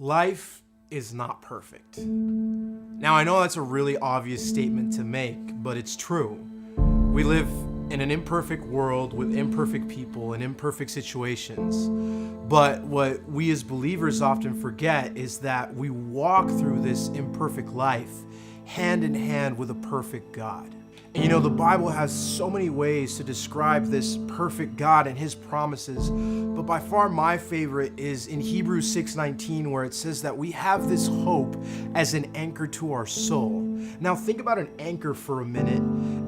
Life is not perfect. Now, I know that's a really obvious statement to make, but it's true. We live in an imperfect world with imperfect people and imperfect situations. But what we as believers often forget is that we walk through this imperfect life hand in hand with a perfect God. And the Bible has so many ways to describe this perfect God and his promises, but by far my favorite is in Hebrews 6:19, where it says that we have this hope as an anchor to our soul. Now think about an anchor for a minute,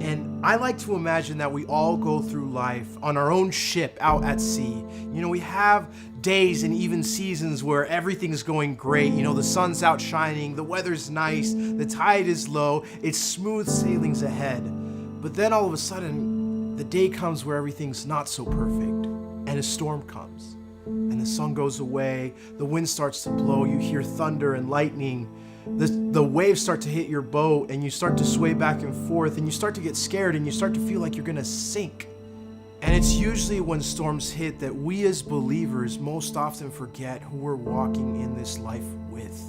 and I like to imagine that we all go through life on our own ship out at sea. We have days and even seasons where everything's going great. The sun's out shining, the weather's nice, the tide is low, it's smooth sailings ahead. But then all of a sudden, the day comes where everything's not so perfect, and a storm comes, and the sun goes away, the wind starts to blow, you hear thunder and lightning, the waves start to hit your boat, and you start to sway back and forth, and you start to get scared, and you start to feel like you're gonna sink. And it's usually when storms hit that we as believers most often forget who we're walking in this life with.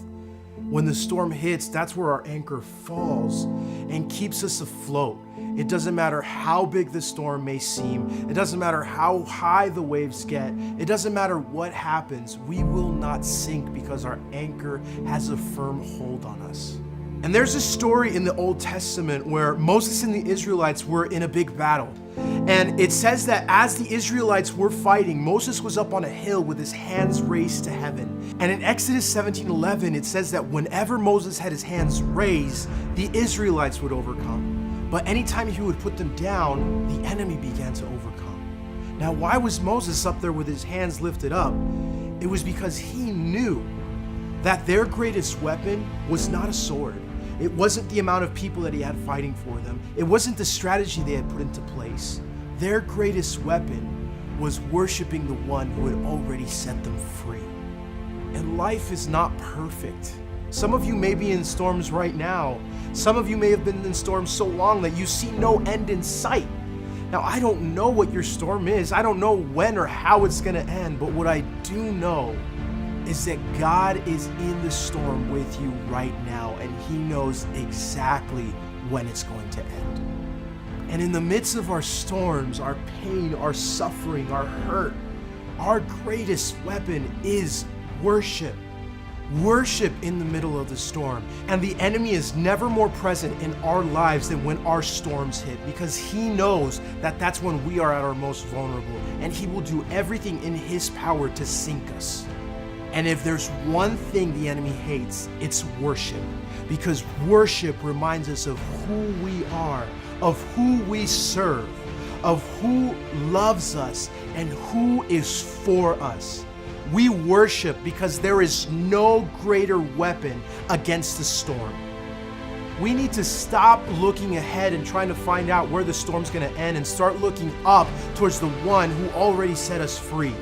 When the storm hits, that's where our anchor falls and keeps us afloat. It doesn't matter how big the storm may seem. It doesn't matter how high the waves get. It doesn't matter what happens. We will not sink because our anchor has a firm hold on us. And there's a story in the Old Testament where Moses and the Israelites were in a big battle. And it says that as the Israelites were fighting, Moses was up on a hill with his hands raised to heaven. And in Exodus 17:11, it says that whenever Moses had his hands raised, the Israelites would overcome. But anytime he would put them down, the enemy began to overcome. Now, why was Moses up there with his hands lifted up? It was because he knew that their greatest weapon was not a sword. It wasn't the amount of people that he had fighting for them. It wasn't the strategy they had put into place. Their greatest weapon was worshiping the one who had already set them free. And life is not perfect. Some of you may be in storms right now. Some of you may have been in storms so long that you see no end in sight. Now, I don't know what your storm is. I don't know when or how it's gonna end, but what I do know is that God is in the storm with you right now, and he knows exactly when it's going to end. And in the midst of our storms, our pain, our suffering, our hurt, our greatest weapon is worship. Worship in the middle of the storm. And the enemy is never more present in our lives than when our storms hit, because he knows that that's when we are at our most vulnerable, and he will do everything in his power to sink us. And if there's one thing the enemy hates, it's worship. Because worship reminds us of who we are, of who we serve, of who loves us, and who is for us. We worship because there is no greater weapon against the storm. We need to stop looking ahead and trying to find out where the storm's gonna end and start looking up towards the one who already set us free.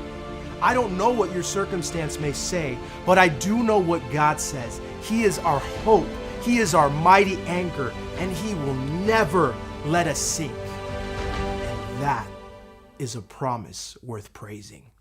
I don't know what your circumstance may say, but I do know what God says. He is our hope. He is our mighty anchor, and he will never let us sink. And that is a promise worth praising.